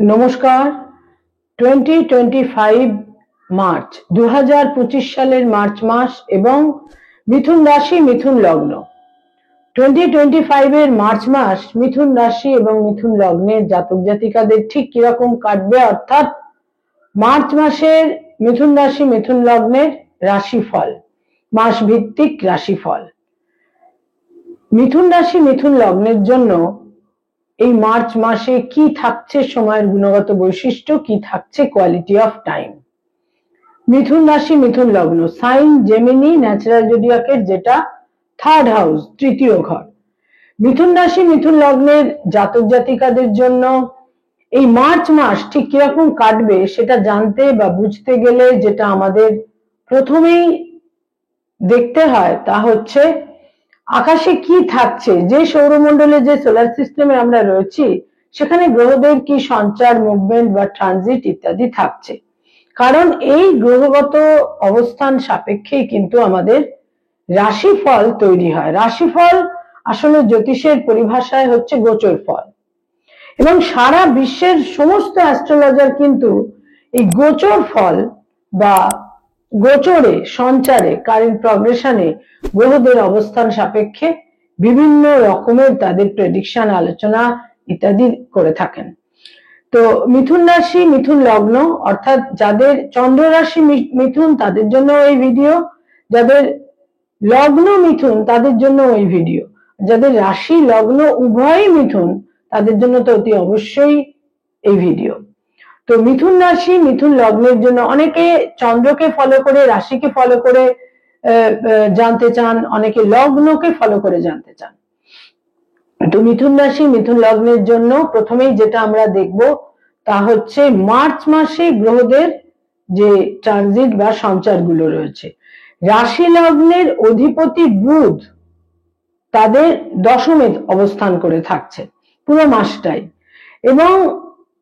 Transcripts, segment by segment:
নমস্কার। 2025 মার্চ 2025 সালের মার্চ মাস এবং মিথুন রাশি মিথুন লগ্ন। 2025 এর মার্চ মাস মিথুন রাশি এবং মিথুন লগ্নের জাতক জাতিকাদের ঠিক কিরকম কাটবে, অর্থাৎ মার্চ মাসের মিথুন রাশি মিথুন লগ্নের রাশিফল, মাস ভিত্তিক রাশিফল। মিথুন রাশি মিথুন লগ্নের জন্য এই মার্চ মাসে কি থাকছে সময়ের গুণগত বৈশিষ্ট্য, কি থাকছে কোয়ালিটি অফ টাইম। মিথুন রাশি মিথুন লগ্ন, সাইন জেমিনি ন্যাচারাল জোডিয়াকের যেটা থার্ড হাউস, তৃতীয় ঘর। মিথুন রাশি মিথুন লগ্নের জাতক জাতিকাদের জন্য এই মার্চ মাস ঠিক কিরকম কাটবে সেটা জানতে বা বুঝতে গেলে যেটা আমাদের প্রথমেই দেখতে হয় তা হচ্ছে আকাশে কি থাকছে, যে সৌরমণ্ডলে যে সোলার সিস্টেমে আমরা রয়েছি সেখানে গ্রহদের কি সঞ্চার, মুভমেন্ট বা ট্রানজিট ইত্যাদি থাকছে। কারণ এই গ্রহগত অবস্থান সাপেক্ষেই কিন্তু আমাদের রাশিফল তৈরি হয়। রাশিফল আসলে জ্যোতিষের পরিভাষায় হচ্ছে গোচর ফল, এবং সারা বিশ্বের সমস্ত অ্যাস্ট্রোলজার কিন্তু এই গোচর ফল বা গোচরে সঞ্চারে কারেন্ট প্রগ্রেশনে গ্রহদের অবস্থান সাপেক্ষে বিভিন্ন রকমের তাদের প্রেডিকশন, আলোচনা ইত্যাদি করে থাকেন। তো মিথুন রাশি মিথুন লগ্ন অর্থাৎ যাদের চন্দ্র রাশি মিথুন তাদের জন্য এই ভিডিও, যাদের লগ্ন মিথুন তাদের জন্য এই ভিডিও, যাদের রাশি লগ্ন উভয়ই মিথুন তাদের জন্য তো অতি অবশ্যই এই ভিডিও। তো মিথুন রাশি মিথুন লগ্নের জন্য অনেকে চন্দ্রকে ফলো করে, রাশিকে ফলো করে জানতে চান, অনেকে লগ্নকে ফলো করে জানতে চান। তো মিথুন রাশি মিথুন লগ্নের জন্য প্রথমেই যেটা আমরা দেখব তা হচ্ছে মার্চ মাসে গ্রহদের যে ট্রানজিট বা সঞ্চারগুলো রয়েছে। রাশি লগ্নের অধিপতি বুধ তাদের দশমে অবস্থান করে থাকছে পুরো মাসটাই, এবং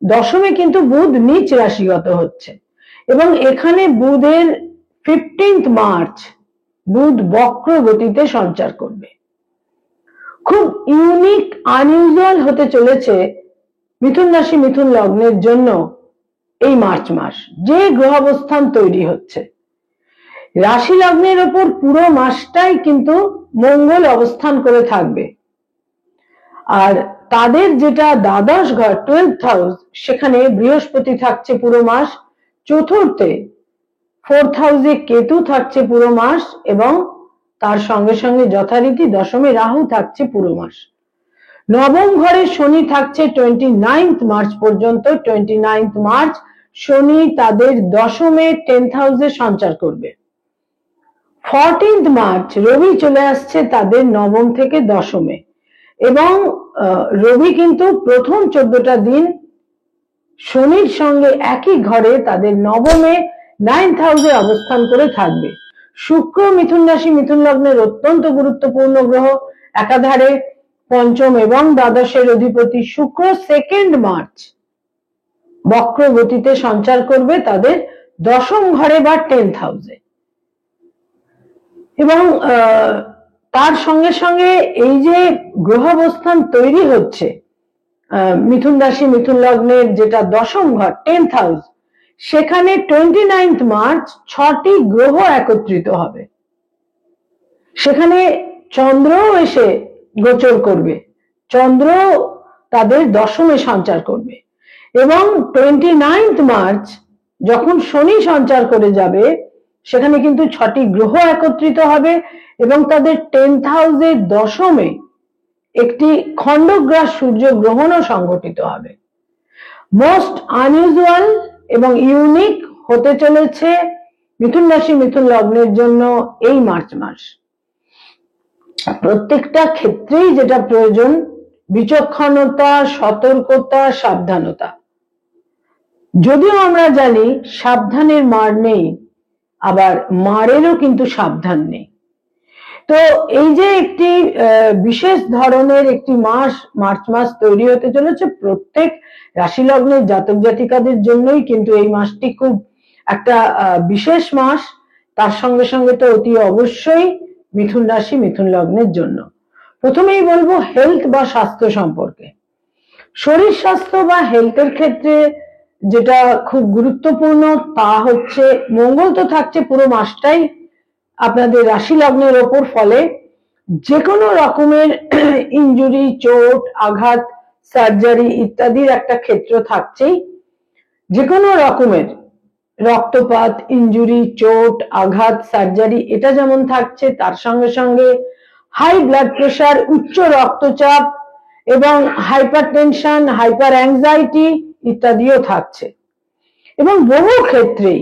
দশমে কিন্তু বুধ নিচ রাশিগত হচ্ছে, এবং এখানে বুধের 15 মার্চ বুধ বক্র গতিতে সঞ্চার করবে। খুব ইউনিক আনইউজুয়াল হতে চলেছে মিথুন রাশি মিথুন লগ্নের জন্য এই মার্চ মাস। যে গ্রহাবস্থান তৈরি হচ্ছে রাশি লগ্নের ওপর পুরো মাসটাই কিন্তু মঙ্গল অবস্থান করে থাকবে, আর তাদের যেটা দ্বাদশ ঘর 12th হাউস সেখানে বৃহস্পতি থাকছে পুরো মাস, চতুর্থে 4th হাউসে কেতু থাকছে পুরো মাস, এবং তার সঙ্গে সঙ্গে যথারীতি দশমে রাহু থাকছে পুরো মাস। নবম ঘরে শনি থাকছে 29th মার্চ পর্যন্ত। 29th মার্চ শনি তাদের দশমে 10th হাউসে সঞ্চার করবে। 14th মার্চ রবি চলে আসছে তাদের নবম থেকে দশমে, এবং রবি কিন্তু প্রথম 14টা দিন শনির সঙ্গে একই ঘরে তাদের নবমে 9th হাউসে অবস্থান করে থাকবে। শুক্র মিথুন রাশি মিথুন লগ্নের অত্যন্ত গুরুত্বপূর্ণ গ্রহ, একাধারে পঞ্চম এবং দ্বাদশের অধিপতি শুক্র 2nd মার্চ বক্র গতিতে সঞ্চার করবে তাদের দশম ঘরে বা 10th হাউসে, এবং তার সঙ্গে সঙ্গে এই যে গ্রহাবস্থান তৈরি হচ্ছে মিথুন রাশি মিথুন লগ্নের যেটা দশম ঘর 10th হাউস, সেখানে 29th মার্চ 6টি গ্রহ একত্রিত হবে। সেখানে চন্দ্র এসে গোচর করবে, চন্দ্র তাদের দশমে সঞ্চার করবে, এবং 29th মার্চ যখন শনি সঞ্চার করে যাবে সেখানে কিন্তু 6টি গ্রহ একত্রিত হবে, এবং তাদের 10th হাউসের দশমে একটি খণ্ডগ্রাস সূর্য গ্রহণও সংঘটিত হবে। মোস্ট আনইউজুয়াল এবং ইউনিক হতে চলেছে মিথুন রাশি মিথুন লগ্নের জন্য এই মার্চ মাস। প্রত্যেকটা ক্ষেত্রেই যেটা প্রয়োজন বিচক্ষণতা, সতর্কতা, সাবধানতা। যদিও আমরা জানি সাবধানের মার নেই, আবার মারেরও কিন্তু সাবধান নেই। তো এই যে একটি বিশেষ ধরনের একটি মাস মার্চ মাস তৈরি হতে চলেছে প্রত্যেক রাশি লগ্নের জাতক জাতিকাদের জন্যই, কিন্তু এই মাসটি খুব একটা বিশেষ মাস। তার সঙ্গে সঙ্গে তো অতি অবশ্যই মিথুন রাশি মিথুন লগ্নের জন্য। প্রথমেই বলবো হেলথ বা স্বাস্থ্য সম্পর্কে। শরীর স্বাস্থ্য বা হেলথের ক্ষেত্রে যেটা খুব গুরুত্বপূর্ণ তা হচ্ছে মঙ্গল তো থাকছে পুরো মাসটাই আপনাদের রাশি লগ্নের ওপর, ফলে যে কোনো রকমের ইনজুরি, চোট, আঘাত, সার্জারি ইত্যাদির একটা ক্ষেত্র থাকছেই। যে কোনো রকমের রক্তপাত, ইনজুরি, চোট, আঘাত, সার্জারি এটা যেমন থাকছে, তার সঙ্গে সঙ্গে হাই ব্লাড প্রেশার, উচ্চ রক্তচাপ এবং হাইপার টেনশন, হাইপার অ্যাংজাইটি ইত্যাদিও থাকছে। এবং বহু ক্ষেত্রেই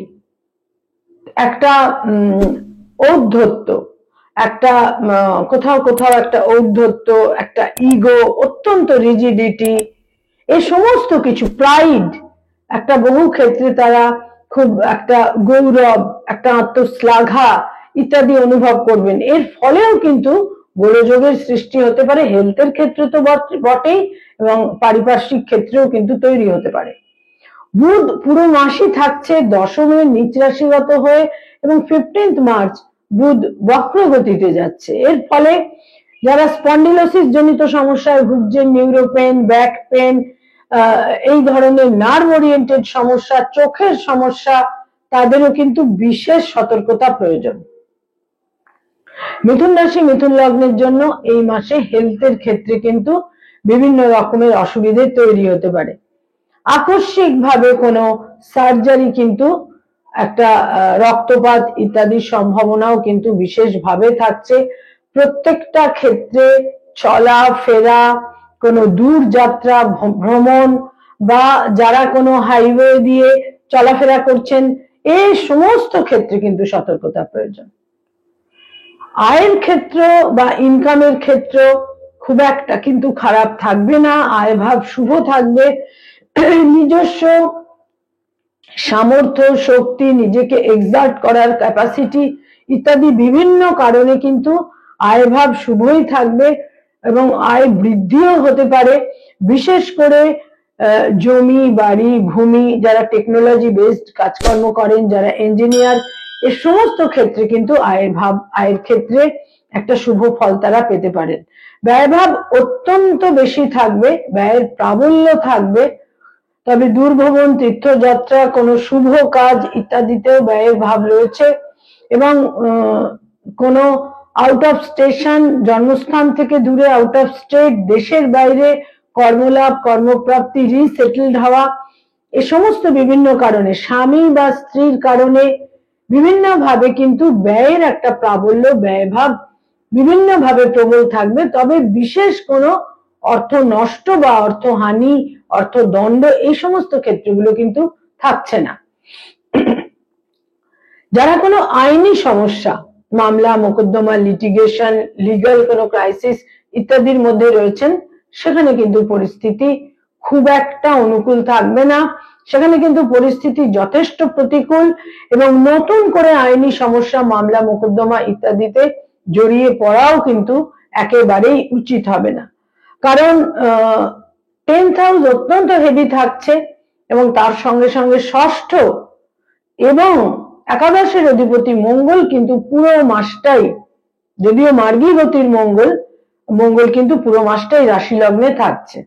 একটা ঔদ্ধত্য, একটা কোথাও কোথাও একটা ঔদ্ধত্য, একটা ইগো, অত্যন্ত রিজিডিটি, এই সমস্ত কিছু, প্রাইড, একটা বহু ক্ষেত্রে তারা খুব একটা গৌরব, একটা আত্মশ্লাঘা ইত্যাদি অনুভব করবেন। এর ফলেও কিন্তু গোলযোগের সৃষ্টি হতে পারে, হেলথের ক্ষেত্রে তো বটেই এবং পারিপার্শ্বিক ক্ষেত্রেও কিন্তু তৈরি হতে পারে। বুধ পুরো মাসই থাকছে দশমে নিচ রাশিগত হয়ে এবং 15 মার্চ বুধ বক্রগতিতে যাচ্ছে। এর ফলে যারা স্পন্ডিলোসিস জনিত সমস্যায় ভুগছেন, নিউরোপেন, ব্যাক পেন, এই ধরনের নার্ভ ওরিয়েন্টেড সমস্যা, চোখের সমস্যা, তাদেরও কিন্তু বিশেষ সতর্কতা প্রয়োজন। মিথুন রাশি মিথুন লগ্নের জন্য এই মাসে হেলথের ক্ষেত্রে কিন্তু বিভিন্ন রকমের অসুবিধে তৈরি হতে পারে। আকস্মিক ভাবে কোনো সার্জারি, কিন্তু একটা রক্তপাত ইত্যাদির সম্ভাবনাও কিন্তু বিশেষভাবে থাকছে। প্রত্যেকটা ক্ষেত্রে চলাফেরা, কোনো দূর যাত্রা, ভ্রমণ বা যারা কোনো হাইওয়ে দিয়ে চলাফেরা করছেন, এই সমস্ত ক্ষেত্রে কিন্তু সতর্কতা প্রয়োজন। আয়ের ক্ষেত্র বা ইনকামের ক্ষেত্র খুব একটা কিন্তু খারাপ থাকবে না, আয় ভাব শুভ থাকবে। নিজস্ব সামর্থ্য, শক্তি, নিজেকে এক্সার্ট করার ক্যাপাসিটি ইত্যাদি বিভিন্ন কারণে কিন্তু আয় ভাব শুভই থাকবে এবং আয় বৃদ্ধিও হতে পারে। বিশেষ করে জমি, বাড়ি, ভূমি, যারা টেকনোলজি বেসড কাজকর্ম করেন, যারা ইঞ্জিনিয়ার, এই সমস্ত ক্ষেত্রে কিন্তু আয়ের ক্ষেত্রে একটা শুভ ফল তারা পেতে পারেন। ব্যয়ভাব অত্যন্ত বেশি থাকবে, ব্যয়ের প্রাবল্য থাকবে, তবে দূরভ্রমণ, তীর্থযাত্রা, কোনো শুভ কাজ ইত্যাদিতেও ব্যয়ের ভাব রয়েছে এবং কোনো আউট অফ স্টেশন, জন্মস্থান থেকে দূরে, আউট অফ স্টেট, দেশের বাইরে কর্মলাভ, কর্মপ্রাপ্তি, রিসেটেলড হওয়া, এ সমস্ত বিভিন্ন কারণে, স্বামী বা স্ত্রীর কারণে বিভিন্ন ভাবে কিন্তু ব্যয়ের একটা প্রাবল্য, ব্যয়ভাব বিভিন্ন ভাবে প্রবল থাকবে। তবে বিশেষ কোনো অর্থ নষ্ট বা অর্থহানি, অর্থদণ্ড, এই সমস্ত ক্ষেত্রগুলো কিন্তু থাকছে না। যারা কোনো আইনি সমস্যা, মামলা, মোকদ্দমা, লিটিগেশন, লিগ্যাল কোনো ক্রাইসিস ইত্যাদির মধ্যে রয়েছেন, সেখানে কিন্তু পরিস্থিতি খুব একটা অনুকূল থাকবে না। সেখানে কিন্তু পরিস্থিতি যথেষ্ট প্রতিকূল এবং নতুন করে আইনি সমস্যা, মামলা, মোকদ্দমা ইত্যাদিতে জড়িয়ে পড়াও কিন্তু একেবারেই উচিত হবে না। কারণ 10th হাউস অত্যন্ত হেভি থাকছে এবং তার সঙ্গে সঙ্গে ষষ্ঠ এবং একাদশের অধিপতি মঙ্গল কিন্তু পুরো মাসটাই, যদিও মার্গী গতির মঙ্গল কিন্তু পুরো মাসটাই রাশি লগ্নে থাকছে।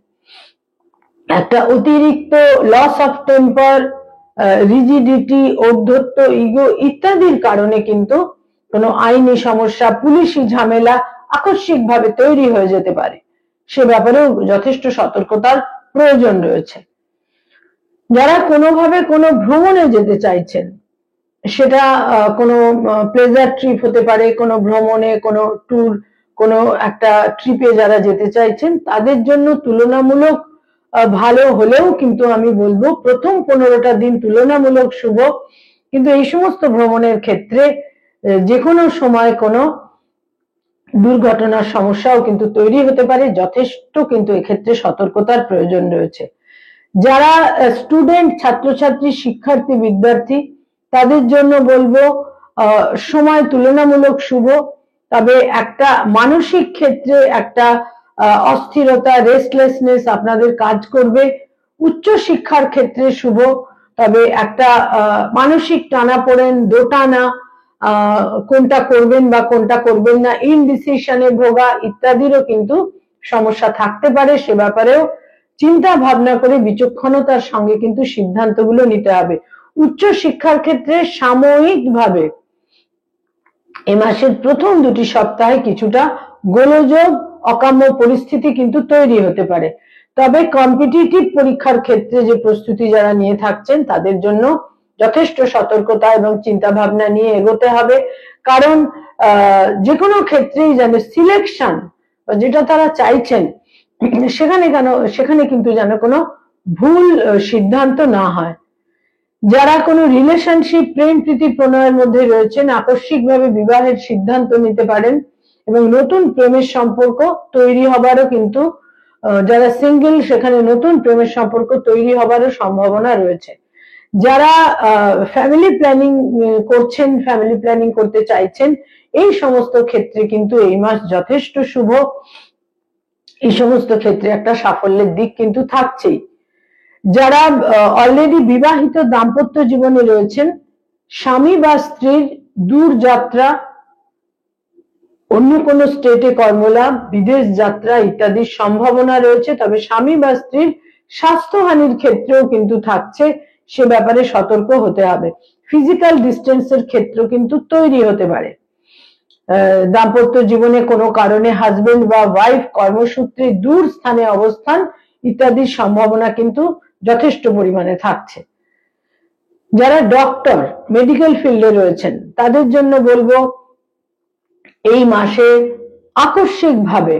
একটা অতিরিক্ত লস অফ টেম্পার, রিজিডিটি, ঔদ্ধত্য, ইগো ইত্যাদির কারণে কিন্তু কোনো আইনি সমস্যা, পুলিশি ঝামেলা আকস্মিকভাবে তৈরি হয়ে যেতে পারে। সে ব্যাপারেও যথেষ্ট সতর্কতার প্রয়োজন রয়েছে। যারা কোনোভাবে কোনো ভ্রমণে যেতে চাইছেন, সেটা কোনো প্লেজার ট্রিপ হতে পারে, কোনো ভ্রমণে, কোনো ট্যুর, কোনো একটা ট্রিপে যারা যেতে চাইছেন, তাদের জন্য তুলনামূলক ভালো হলেও কিন্তু আমি বলবো প্রথম 15টা দিন তুলনামূলক শুভ। কিন্তু এই সমস্ত ভ্রমণের ক্ষেত্রে যে কোনো সময় কোনো দুর্ঘটনার সমস্যাও কিন্তু তৈরি হতে পারে। যথেষ্ট কিন্তু এক্ষেত্রে সতর্কতার প্রয়োজন রয়েছে। যারা স্টুডেন্ট, ছাত্রছাত্রী, শিক্ষার্থী, বিদ্যার্থী, তাদের জন্য বলবো সময় তুলনামূলক শুভ, তবে একটা মানসিক ক্ষেত্রে একটা অস্থিরতা, রেস্টলেসনেস আপনাদের কাজ করবে। উচ্চ শিক্ষার ক্ষেত্রে শুভ, তবে একটা মানসিক টানাপোড়েন, দোটানা, কোনটা করবেন বা কোনটা করবেন না, ইনডিসিশনে ভোগা ইত্যাদিরও কিন্তু সমস্যা থাকতে পারে। সে ব্যাপারেও চিন্তা ভাবনা করে বিচক্ষণতার সঙ্গে কিন্তু সিদ্ধান্তগুলো নিতে হবে। উচ্চ শিক্ষার ক্ষেত্রে সাময়িকভাবে এ মাসের প্রথম 2টি সপ্তাহে কিছুটা গোলযোগ, অকাম্য পরিস্থিতি কিন্তু তৈরি হতে পারে। তবে কম্পিটিটিভ পরীক্ষার ক্ষেত্রে যে প্রস্তুতি যারা নিয়ে থাকছেন তাদের জন্য যথেষ্ট সতর্কতা এবং চিন্তা ভাবনা নিয়ে এগোতে হবে। কারণ যে কোনো ক্ষেত্রেই যেন সিলেকশন যেটা তারা চাইছেন সেখানে কিন্তু যেন কোনো ভুল সিদ্ধান্ত না হয়। যারা কোনো রিলেশনশিপ, প্রেম প্রীতি প্রণয়ের মধ্যে রয়েছেন আকস্মিকভাবে বিবাহের সিদ্ধান্ত নিতে পারেন এবং নতুন প্রেমের সম্পর্ক তৈরি হবারও কিন্তু, যারা সিঙ্গেল সেখানে নতুন প্রেমের সম্পর্ক তৈরি হবারও সম্ভাবনা রয়েছে। যারা ফ্যামিলি প্ল্যানিং করছেন, ফ্যামিলি প্ল্যানিং করতে চাইছেন, এই সমস্ত ক্ষেত্রে কিন্তু এই মাস যথেষ্ট শুভ। এই সমস্ত ক্ষেত্রে একটা সাফল্যের দিক কিন্তু থাকছেই। যারা অলরেডি বিবাহিত দাম্পত্য জীবনে রয়েছেন, স্বামী বা স্ত্রীর দূর যাত্রা, অন্য কোনো স্টেটে কর্মলাভ, বিদেশ যাত্রা ইত্যাদির সম্ভাবনা রয়েছে। তবে স্বামী বা স্ত্রীর স্বাস্থ্যহানির ক্ষেত্রেও কিন্তু থাকছে, সে ব্যাপারে সতর্ক হতে হবে। ফিজিক্যাল ডিস্টেন্সের ক্ষেত্র কিন্তু তৈরি হতে পারে। দাম্পত্য জীবনে কোনো কারণে হাজবেন্ড বা ওয়াইফ কর্মসূত্রে দূর স্থানে অবস্থান ইত্যাদির সম্ভাবনা কিন্তু যথেষ্ট পরিমাণে থাকছে। যারা ডক্টর, মেডিকেল ফিল্ডে রয়েছেন তাদের জন্য বলবো এই মাসে আকস্মিকভাবে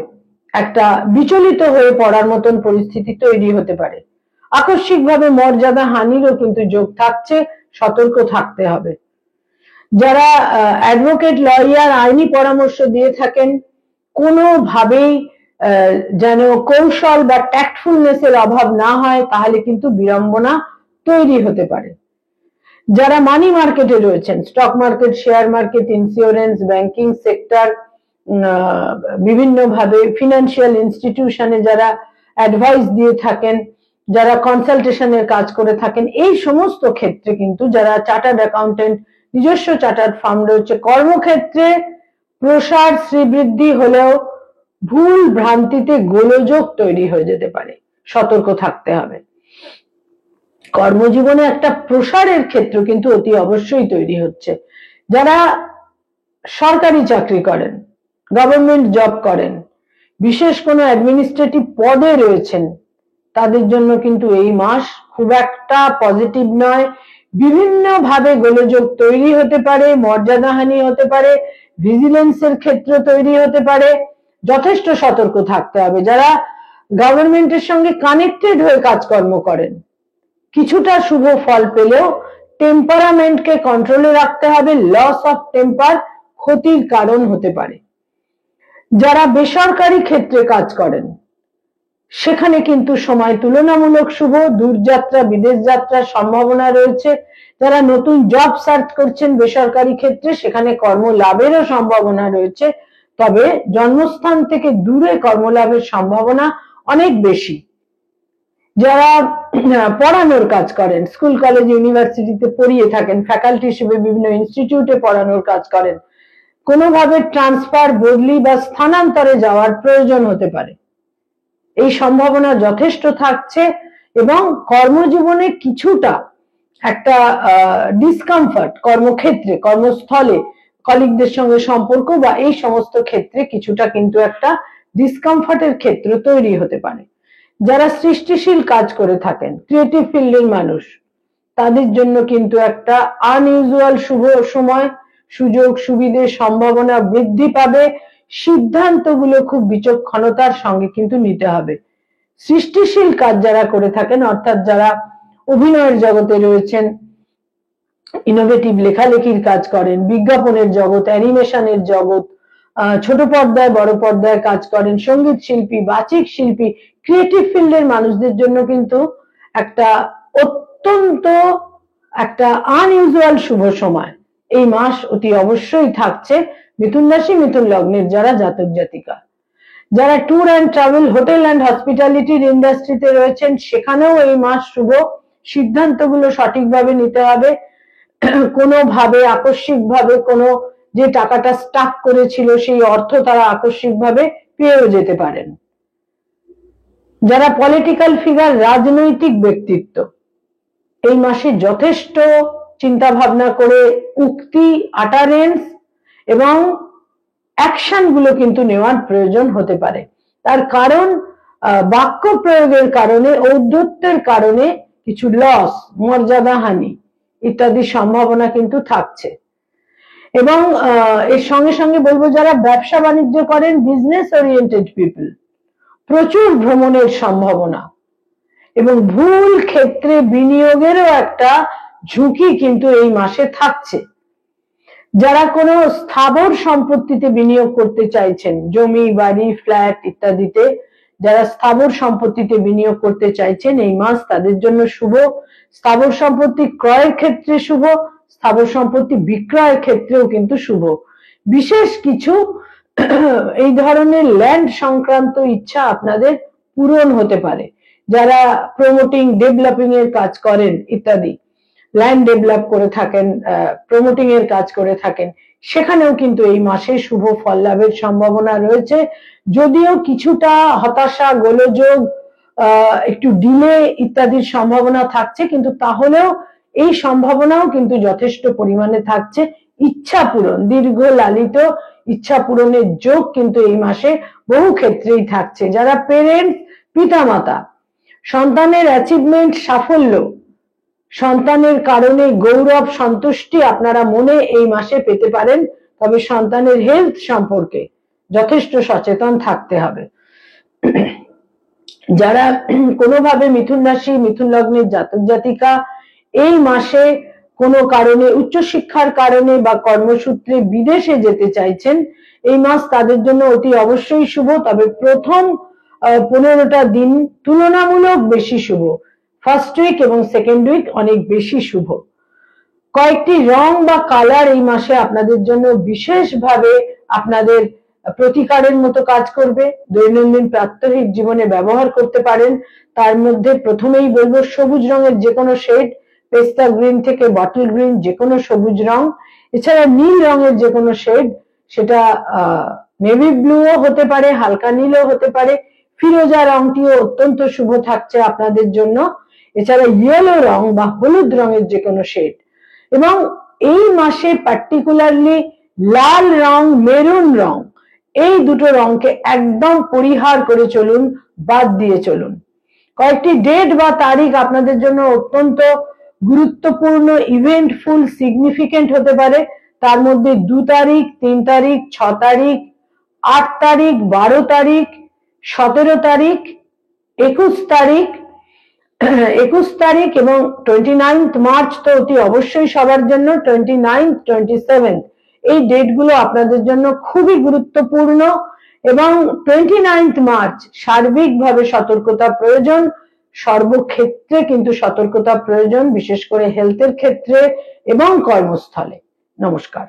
একটা বিচলিত হয়ে পড়ার মতন পরিস্থিতি তৈরি হতে পারে। আকস্মিকভাবে মর্যাদা হানিরও কিন্তু যোগ থাকছে, সতর্ক থাকতে হবে। যারা অ্যাডভোকেট, লয়ার, আইনি পরামর্শ দিয়ে থাকেন, কোনোভাবেই যেন কৌশল বা ট্যাক্টফুলনেসের অভাব না হয়, তাহলে কিন্তু বিড়ম্বনা তৈরি হতে পারে। যারা মানি মার্কেটে রয়েছেন, stock market, share market, insurance, banking sector, বিভিন্নভাবে ফিনান্সিয়াল ইনস্টিটিউশনে যারা অ্যাডভাইস দিয়ে থাকেন, যারা কনসালটেশনের কাজ করে থাকেন, এই সমস্ত ক্ষেত্রে কিন্তু যারা চার্টার্ড অ্যাকাউন্টেন্ট, নিজস্ব চার্টার্ড ফার্ম রয়েছে, কর্মক্ষেত্রে প্রসার শ্রীবৃদ্ধি হলেও ভুল ভ্রান্তিতে গোলযোগ তৈরি হয়ে যেতে পারে, সতর্ক থাকতে হবে। কর্মজীবনে একটা প্রসারের ক্ষেত্র কিন্তু অতি অবশ্যই তৈরি হচ্ছে। যারা সরকারি চাকরি করেন, গভর্নমেন্ট জব করেন, বিশেষ কোনো অ্যাডমিনিস্ট্রেটিভ পদে রয়েছেন, তাদের জন্য কিন্তু এই মাস খুব একটা পজিটিভ নয়। বিভিন্ন ভাবে গোলযোগ তৈরি হতে পারে, মর্যাদাহানি হতে পারে, ভিজিলেন্সের ক্ষেত্র তৈরি হতে পারে, যথেষ্ট সতর্ক থাকতে হবে। যারা গভর্নমেন্টের সঙ্গে কানেক্টেড হয়ে কাজকর্ম করেন, কিছুটা শুভ ফল পেলেও টেম্পারামেন্টকে কন্ট্রোলে রাখতে হবে। লস অফ টেম্পার ক্ষতির কারণ হতে পারে। যারা বেসরকারি ক্ষেত্রে কাজ করেন, সেখানে কিন্তু সময় তুলনামূলক শুভ, দূরযাত্রা, বিদেশ যাত্রার সম্ভাবনা রয়েছে। যারা নতুন জব সার্চ করছেন বেসরকারি ক্ষেত্রে, সেখানে কর্মলাভেরও সম্ভাবনা রয়েছে। তবে জন্মস্থান থেকে দূরে কর্মলাভের সম্ভাবনা অনেক বেশি। যারা পড়ানোর কাজ করেন, স্কুল, কলেজ, ইউনিভার্সিটিতে পড়িয়ে থাকেন, ফ্যাকাল্টি হিসেবে বিভিন্ন ইনস্টিটিউটে পড়ানোর কাজ করেন, কোনোভাবে ট্রান্সফার, বদলি বা স্থানান্তরে যাওয়ার প্রয়োজন হতে পারে, এই সম্ভাবনা যথেষ্ট থাকছে। এবং কর্মজীবনে কিছুটা একটা ডিসকমফর্ট, কর্মক্ষেত্রে, কর্মস্থলে কলিগদের সঙ্গে সম্পর্ক বা এই সমস্ত ক্ষেত্রে কিছুটা কিন্তু একটা ডিসকমফর্টের ক্ষেত্র তৈরি হতে পারে। যারা সৃষ্টিশীল কাজ করে থাকেন, ক্রিয়েটিভ ফিল্ডের মানুষ, তাদের জন্য কিন্তু একটা আনইউজুয়াল শুভ সময়, সুযোগ সুবিধে সম্ভাবনা বৃদ্ধি পাবে। সিদ্ধান্তগুলো খুব বিচক্ষণতার সঙ্গে কিন্তু নিতে হবে। সৃষ্টিশীল কাজ যারা করে থাকেন, অর্থাৎ যারা অভিনয়ের জগতে রয়েছেন, ইনোভেটিভ লেখালেখির কাজ করেন, বিজ্ঞাপনের জগৎ, অ্যানিমেশনের জগৎ, ছোট পর্দায় বড় পর্দায় কাজ করেন, সঙ্গীত শিল্পী, বাচিক শিল্পী, ক্রিয়েটিভ ফিল্ডের মানুষদের জন্য কিন্তু একটা অত্যন্ত একটা আনইউজুয়াল শুভ সময় এই মাস অতি অবশ্যই থাকছে মিথুন রাশি, মিথুন লগ্নের যারা জাতক জাতিকা। যারা tour and travel, hotel and হসপিটালিটির ইন্ডাস্ট্রিতে রয়েছেন, সেখানেও এই মাস শুভ। সিদ্ধান্তগুলো সঠিকভাবে নিতে হবে। কোনোভাবে আকস্মিকভাবে কোনো যে টাকাটা স্টাক করেছিল সেই অর্থ তারা আকস্মিকভাবে পেয়েও যেতে পারেন। যারা পলিটিক্যাল ফিগার, রাজনৈতিক ব্যক্তিত্ব, এই মাসে যথেষ্ট চিন্তা ভাবনা করে উক্তি, আটারেন্স এবং অ্যাকশন গুলো কিন্তু নেওয়ার প্রয়োজন হতে পারে। তার কারণ বাক্য প্রয়োগের কারণে, ঔদ্ধত্যের কারণে কিছু লস, মর্যাদা হানি ইত্যাদি সম্ভাবনা কিন্তু থাকছে। এবং এর সঙ্গে সঙ্গে বলবো, যারা ব্যবসা বাণিজ্য করেন, বিজনেস ওরিয়েন্টেড পিপল, প্রচুর ভ্রমণের সম্ভাবনা এবং ভুল ক্ষেত্রে বিনিয়োগেরও একটা ঝুঁকি কিন্তু এই মাসে থাকছে। যারা কোনো স্থাবর সম্পত্তিতে বিনিয়োগ করতে চাইছেন, জমি, বাড়ি, ফ্ল্যাট ইত্যাদিতে যারা স্থাবর সম্পত্তিতে বিনিয়োগ করতে চাইছেন, এই মাস তাদের জন্য শুভ। স্থাবর সম্পত্তি ক্রয়ের ক্ষেত্রে শুভ, স্থাবর সম্পত্তি বিক্রয়ের ক্ষেত্রেও কিন্তু শুভ। বিশেষ কিছু এই ধরনের ল্যান্ড সংক্রান্ত ইচ্ছা আপনাদের পূরণ হতে পারে। যারা প্রমোটিং, ডেভেলপিং এর কাজ করেন ইত্যাদি, ল্যান্ড ডেভেলপ করে থাকেন, প্রমোটিং এর কাজ করে থাকেন, সেখানেও কিন্তু এই মাসে শুভ ফল লাভের সম্ভাবনা রয়েছে। যদিও কিছুটা হতাশা, গোলযোগ, একটু ডিলে ইত্যাদির সম্ভাবনা থাকছে, কিন্তু তাহলেও এই সম্ভাবনাও কিন্তু যথেষ্ট পরিমাণে থাকছে। ইচ্ছা পূরণ, দীর্ঘ লালিত ইচ্ছা পূরণের যোগ কিন্তু এই মাসে বহু ক্ষেত্রেই থাকছে। যারা পেরেন্টস, পিতামাতা, সন্তানের অ্যাচিভমেন্ট, সাফল্য, সন্তানের কারণে গৌরব, সন্তুষ্টি আপনারা মনে এই মাসে পেতে পারেন। তবে সন্তানের হেলথ সম্পর্কে যথেষ্ট সচেতন থাকতে হবে। যারা কোনোভাবে মিথুন রাশি, মিথুন লগ্নের জাতক জাতিকা এই মাসে কোনো কারণে, উচ্চশিক্ষার কারণে বা কর্মসূত্রে বিদেশে যেতে চাইছেন, এই মাস তাদের জন্য অতি অবশ্যই শুভ। তবে প্রথম 15টা দিন তুলনামূলক বেশি শুভ। ফার্স্ট উইক এবং সেকেন্ড উইক অনেক বেশি শুভ। কয়েকটি রং বা কালার এই মাসে আপনাদের জন্য বিশেষভাবে আপনাদের প্রতিকারের মতো কাজ করবে। দৈনন্দিন প্রাত্যহিক জীবনে ব্যবহার করতে পারেন। তার মধ্যে প্রথমেই বলবো, সবুজ রঙের যে কোনো শেড, পেস্তা গ্রিন থেকে বটল গ্রিন, যে কোনো সবুজ রং, এছাড়া নীল রঙের যে কোনো শেড, সেটা নেভি ব্লুও হতে পারে, হালকা নীলও হতে পারে। ফিরোজা রংটিও অত্যন্ত শুভ থাকছে আপনাদের জন্য। এছাড়া ইয়েলো রং বা হলুদ রঙের যে কোনো শেড। এবং এই মাসে পার্টিকুলারলি লাল রং, মেরুন রং, এই দুটো রংকে একদম পরিহার করে চলুন, বাদ দিয়ে চলুন। কয়েকটি ডেট বা তারিখ আপনাদের জন্য অত্যন্ত গুরুত্বপূর্ণ, ইভেন্টফুল, সিগনিফিকেন্ট হতে পারে। তার মধ্যে 2 তারিখ, 3 তারিখ, 6 তারিখ, 8 তারিখ, 12 তারিখ, 17 তারিখ, 21 তারিখ, 21 তারিখ এবং 29 মার্চ তো অতি অবশ্যই সবার জন্য। 29, 27 এই ডেটগুলো আপনাদের জন্য খুবই গুরুত্বপূর্ণ। এবং 29 মার্চ সার্বিকভাবে সতর্কতা প্রয়োজন, সর্বক্ষেত্রে কিন্তু সতর্কতা প্রয়োজন, বিশেষ করে হেলথের ক্ষেত্রে এবং কর্মস্থলে। নমস্কার।